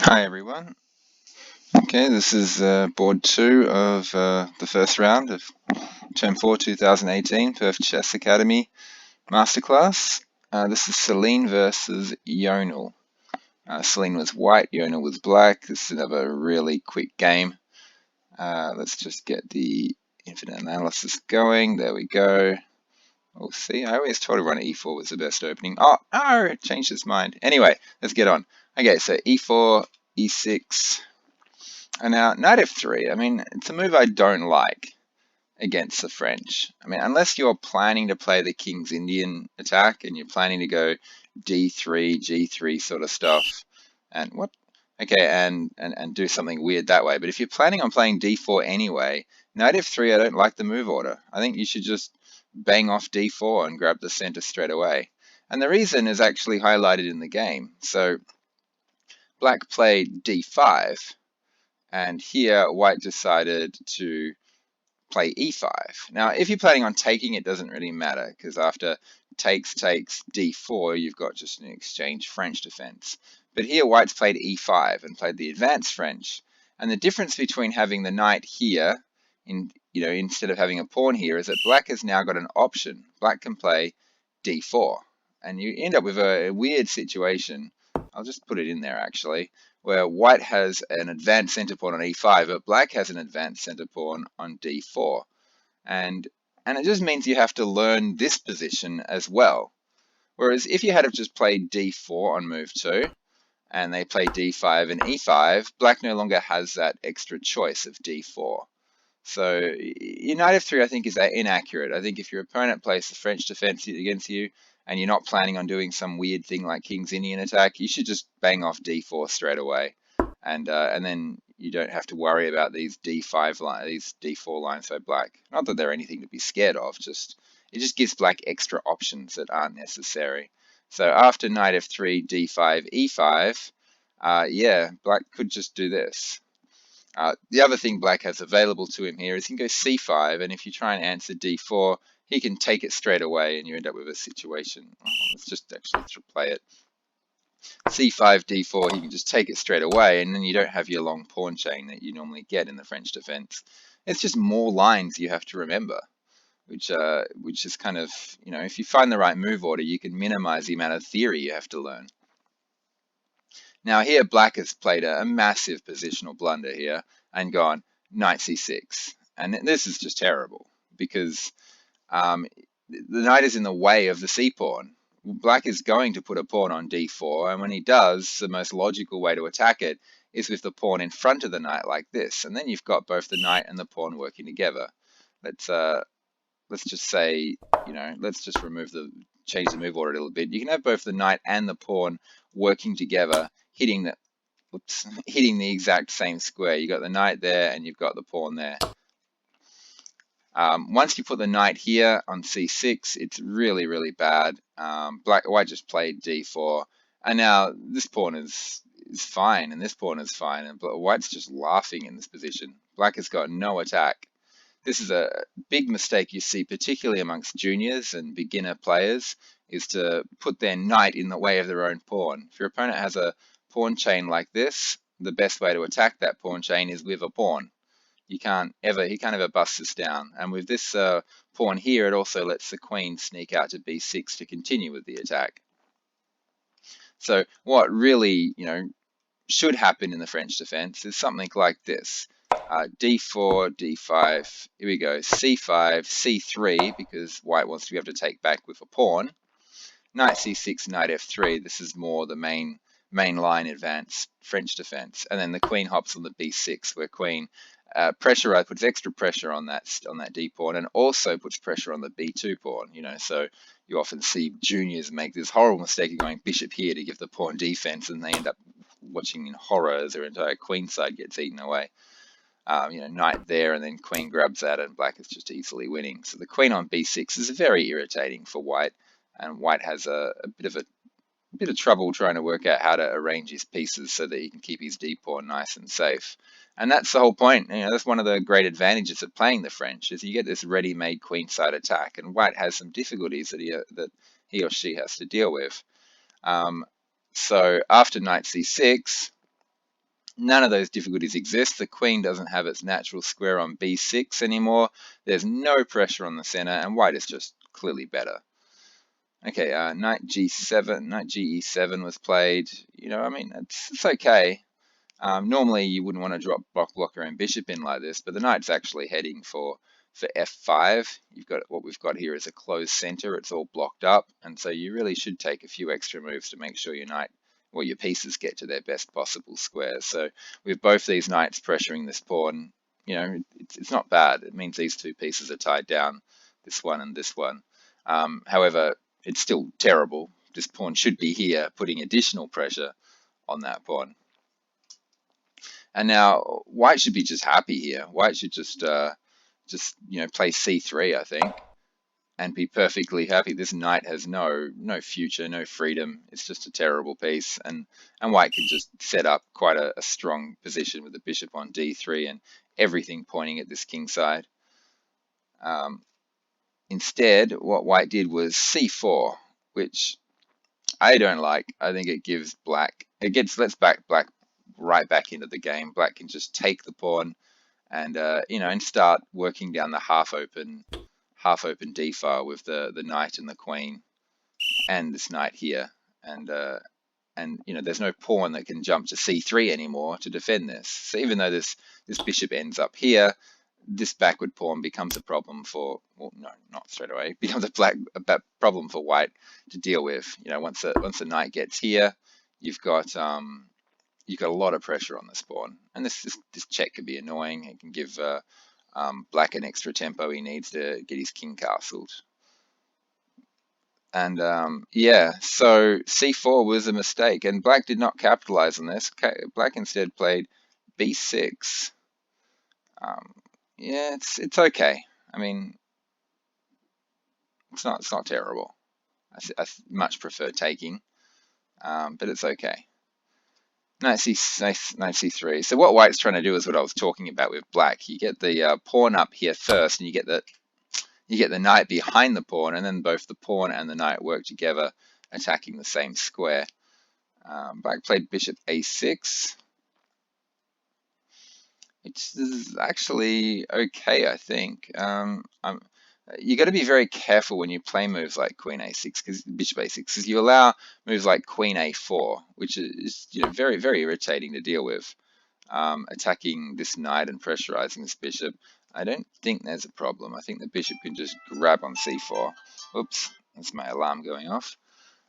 Hi everyone. Okay, this is board 2 of the first round of Term 4 2018 Perth Chess Academy Masterclass. This is Celine versus Yonal. Celine was white, Yonal was black. This is another really quick game. Let's just get the infinite analysis going. There we go. We'll see. I always told everyone e4 was the best opening. Oh, no, it changed its mind. Anyway, let's get on. Okay, so e4, e6. And now, knight f3, I mean, it's a move I don't like against the French. I mean, unless you're planning to play the King's Indian attack and you're planning to go d3, g3 sort of stuff, and what? Okay, and do something weird that way. But if you're planning on playing d4 anyway, knight f3, I don't like the move order. I think you should just bang off d4 and grab the center straight away. And the reason is actually highlighted in the game. So black played d5. And here white decided to play e5. Now, if you're planning on taking, it doesn't really matter, because after takes d4, you've got just an exchange French defense. But here white's played e5 and played the advanced French. And the difference between having the knight here, instead of having a pawn here, is that black has now got an option. Black can play d4. And you end up with a weird situation. I'll just put it in there, actually, where white has an advanced center pawn on e5, but black has an advanced center pawn on d4. And it just means you have to learn this position as well. Whereas if you had have just played d4 on move 2, and they play d5 and e5, black no longer has that extra choice of d4. So knight f3, I think, is inaccurate. I think if your opponent plays the French defense against you, and you're not planning on doing some weird thing like King's Indian attack, you should just bang off d4 straight away, and then you don't have to worry about these d5 line, these d4 lines by black. Not that they're anything to be scared of, it just gives black extra options that aren't necessary. So after knight f3, d5, e5, yeah, black could just do this. The other thing black has available to him here is he can go c5, and if you try and answer d4, he can take it straight away, and you end up with a situation. Let's just actually play it. c5, d4, he can just take it straight away, and then you don't have your long pawn chain that you normally get in the French defense. It's just more lines you have to remember, which is kind of, if you find the right move order, you can minimize the amount of theory you have to learn. Now here, black has played a massive positional blunder here and gone knight c6. And this is just terrible because the knight is in the way of the c-pawn. Black is going to put a pawn on d4, and when he does, the most logical way to attack it is with the pawn in front of the knight like this. And then you've got both the knight and the pawn working together. Let's just say, let's just change the move order a little bit. You can have both the knight and the pawn working together, hitting the exact same square. You got the knight there, and you've got the pawn there. Once you put the knight here on c6, it's really, really bad. White just played d4, and now this pawn is fine, and this pawn is fine, and white's just laughing in this position. Black has got no attack. This is a big mistake you see, particularly amongst juniors and beginner players, is to put their knight in the way of their own pawn. If your opponent has a pawn chain like this, the best way to attack that pawn chain is with a pawn. He can't ever bust this down. And with this pawn here, it also lets the queen sneak out to b6 to continue with the attack. So what really, should happen in the French defense is something like this. d4, d5, here we go, c5, c3, because white wants to be able to take back with a pawn. Knight c6, knight f3, this is more the main line advanced French defense. And then the queen hops on the b6, where queen puts extra pressure on that d pawn, and also puts pressure on the b2 pawn. So you often see juniors make this horrible mistake of going bishop here to give the pawn defense, and they end up watching in horror as their entire queen side gets eaten away. Knight there, and then queen grabs that, and black is just easily winning. So the queen on b6 is very irritating for white, and white has a bit of trouble trying to work out how to arrange his pieces so that he can keep his d pawn nice and safe. And that's the whole point. That's one of the great advantages of playing the French, is you get this ready-made queenside attack, and white has some difficulties that he or she has to deal with. So after knight c6, None of those difficulties exist. The queen doesn't have its natural square on b6 anymore. There's no pressure on the center, and white is just clearly better. Okay, knight g7, knight ge7 was played. I mean, it's okay. Normally, you wouldn't want to drop block your own bishop in like this, but the knight's actually heading for f5. What we've got here is a closed center. It's all blocked up, and so you really should take a few extra moves to make sure your pieces get to their best possible squares. So with both these knights pressuring this pawn, it's not bad. It means these two pieces are tied down, this one and this one. However, it's still terrible. This pawn should be here, putting additional pressure on that pawn. And now white should be just happy here. White should just play c3, I think, and be perfectly happy. This knight has no future, no freedom. It's just a terrible piece, and white can just set up quite a strong position with the bishop on d3 and everything pointing at this king side. Instead, what white did was c4, which I don't like. I think it gives black, lets black right back into the game. Black can just take the pawn and and start working down the half open d file with the knight and the queen and this knight here, and there's no pawn that can jump to c3 anymore to defend this. So even though this bishop ends up here, this backward pawn becomes a problem for, well, no, not straight away, becomes a problem for white to deal with. Once the knight gets here, you've got a lot of pressure on this pawn, and this check can be annoying. It can give black an extra tempo he needs to get his king castled. And yeah, so c4 was a mistake, and black did not capitalize on this. Black instead played b6. Yeah, it's okay. I mean, it's not terrible. I much prefer taking, but it's okay. Knight c3. So what white's trying to do is what I was talking about with black. You get the pawn up here first, and you get the knight behind the pawn, and then both the pawn and the knight work together, attacking the same square. Black played bishop a6. It's actually okay, I think. You got to be very careful when you play moves like queen a6, because bishop a6, because you allow moves like queen a4, which is very, very irritating to deal with, attacking this knight and pressurizing this bishop. I don't think there's a problem. I think the bishop can just grab on c4. Oops, that's my alarm going off.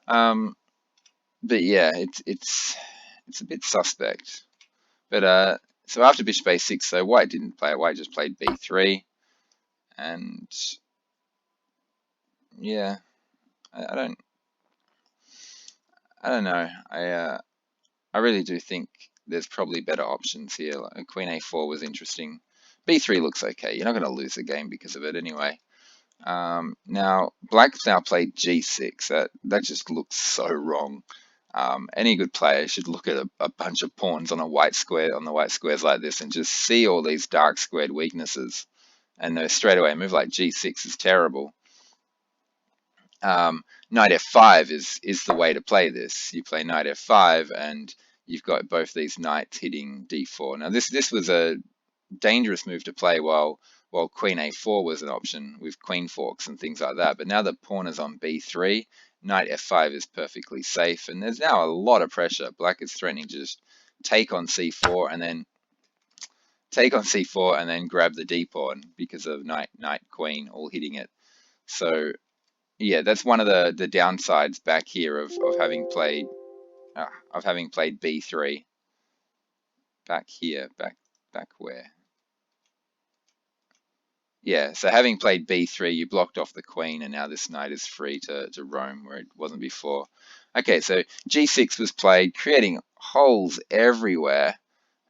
But yeah, it's a bit suspect. But so after bishop a6, so white didn't play it. White just played b3, and yeah, I don't know. I really do think there's probably better options here. Like queen a4 was interesting. b3 looks okay. You're not going to lose the game because of it anyway. Now black's now played g6. That just looks so wrong. Any good player should look at a bunch of pawns on the white squares like this and just see all these dark squared weaknesses and know straight away a move like g6 is terrible. Knight f5 is the way to play this. You play knight f5 and you've got both these knights hitting d4. Now this was a dangerous move to play while queen a4 was an option with queen forks and things like that. But now the pawn is on b3, knight f5 is perfectly safe, and there's now a lot of pressure. Black is threatening to just take on c4 and then grab the d pawn because of knight queen all hitting it. So yeah, that's one of the downsides back here of having played b3 back here, back where. Yeah, so having played b3, you blocked off the queen, and now this knight is free to roam where it wasn't before. Okay, so g6 was played, creating holes everywhere,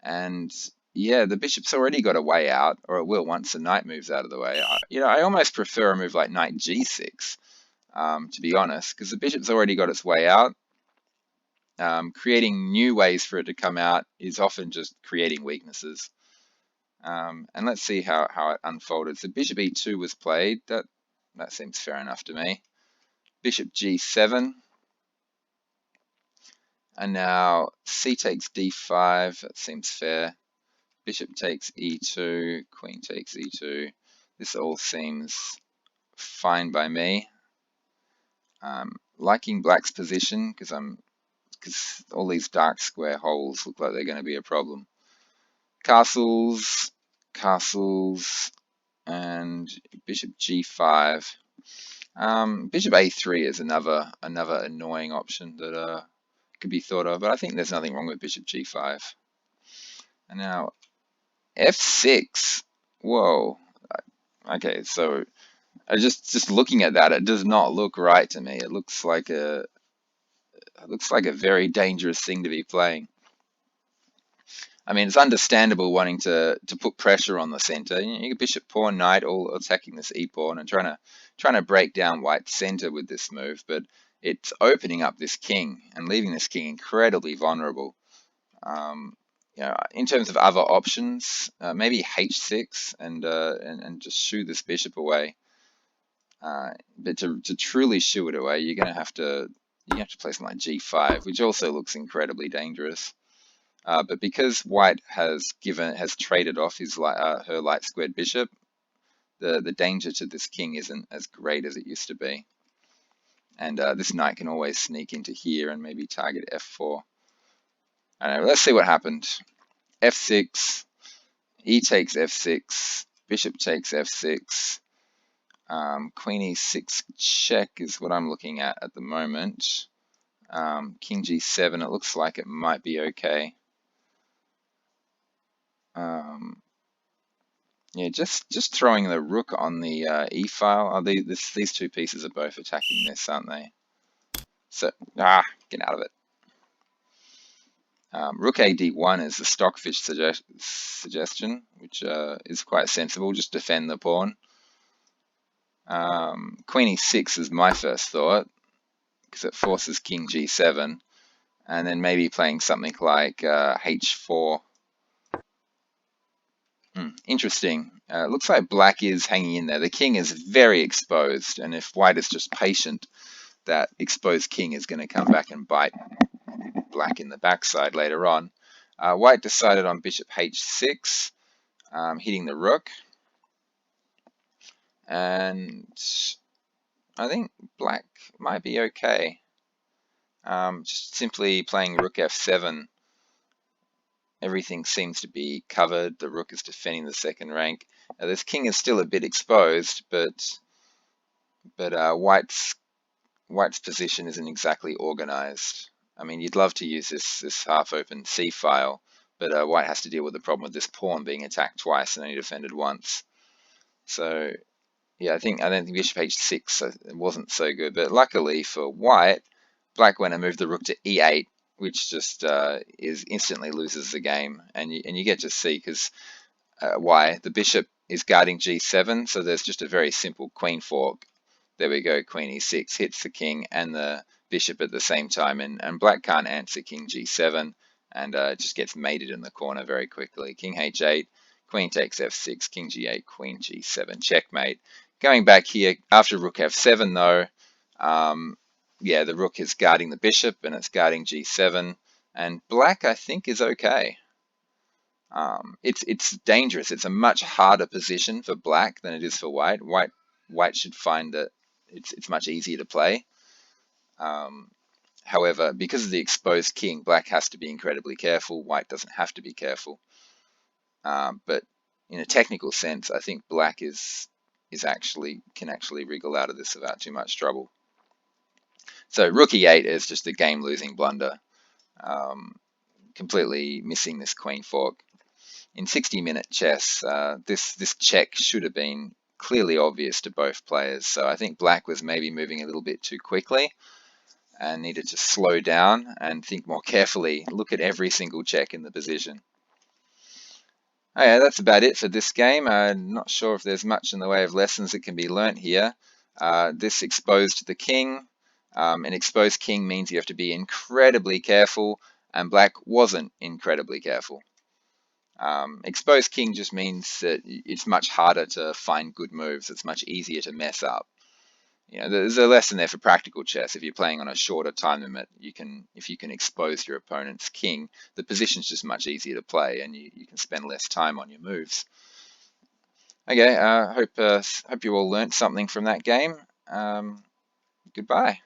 and yeah, the bishop's already got a way out, or it will once the knight moves out of the way. I almost prefer a move like knight g6, to be honest, because the bishop's already got its way out. Creating new ways for it to come out is often just creating weaknesses. And let's see how it unfolded. So bishop e2 was played. That seems fair enough to me. Bishop g7. And now c takes d5, that seems fair. Bishop takes e2, queen takes e2. This all seems fine by me. Liking black's position because all these dark square holes look like they're going to be a problem. Castles, castles, and bishop g5. Bishop a3 is another annoying option that could be thought of, but I think there's nothing wrong with bishop g5. And now f6. Whoa. Okay, so just looking at that, it does not look right to me. It looks like a very dangerous thing to be playing. I mean, it's understandable wanting to put pressure on the center. You get bishop, pawn, knight, all attacking this e-pawn and trying to break down white's center with this move, but it's opening up this king and leaving this king incredibly vulnerable. In terms of other options, maybe h6 and just shoo this bishop away. But to truly shoo it away, you're going to have to play something like g5, which also looks incredibly dangerous. But because white has traded off her light squared bishop, the danger to this king isn't as great as it used to be. And this knight can always sneak into here and maybe target f4. I don't know, let's see what happened. f6, e takes f6, bishop takes f6, queen e6 check is what I'm looking at the moment. King g7, it looks like it might be okay. Yeah, just throwing the rook on the e file. Oh, these two pieces are both attacking this, aren't they? So get out of it. Rook a d1 is the stockfish suggestion, which is quite sensible. Just defend the pawn. Queen e6 is my first thought because it forces king g7, and then maybe playing something like h4. Interesting. Looks like black is hanging in there. The king is very exposed, and if white is just patient, that exposed king is going to come back and bite black in the backside later on. White decided on bishop h6, hitting the rook. And I think black might be okay. Just simply playing rook f7. Everything seems to be covered. The rook is defending the second rank. This king is still a bit exposed, but white's position isn't exactly organized. I mean, you'd love to use this half-open c file, but white has to deal with the problem with this pawn being attacked twice and only defended once. So yeah, I don't think bishop h6 wasn't so good, but luckily for white, black went and moved the rook to e8, which just instantly loses the game, and you get to see because why the bishop is guarding g7, so there's just a very simple queen fork. There we go, queen e6 hits the king and the bishop at the same time, and black can't answer king g7, and just gets mated in the corner very quickly. King h8, queen takes f6, king g8, queen g7, checkmate. Going back here after rook f7 though, yeah, the rook is guarding the bishop and it's guarding g7, and black I think is okay. It's dangerous. It's a much harder position for black than it is for white. White should find that it's much easier to play. However, because of the exposed king, black has to be incredibly careful. White doesn't have to be careful. But in a technical sense, I think black can actually wriggle out of this without too much trouble. So rook e8 is just a game-losing blunder, completely missing this queen fork. In 60-minute chess, this check should have been clearly obvious to both players. So I think black was maybe moving a little bit too quickly and needed to slow down and think more carefully, look at every single check in the position. Okay, that's about it for this game. I'm not sure if there's much in the way of lessons that can be learnt here. This exposed the king. An exposed king means you have to be incredibly careful, and black wasn't incredibly careful. Exposed king just means that it's much harder to find good moves. It's much easier to mess up. there's a lesson there for practical chess. If you're playing on a shorter time limit, if you can expose your opponent's king, the position's just much easier to play, and you can spend less time on your moves. Okay, hope you all learnt something from that game. Goodbye.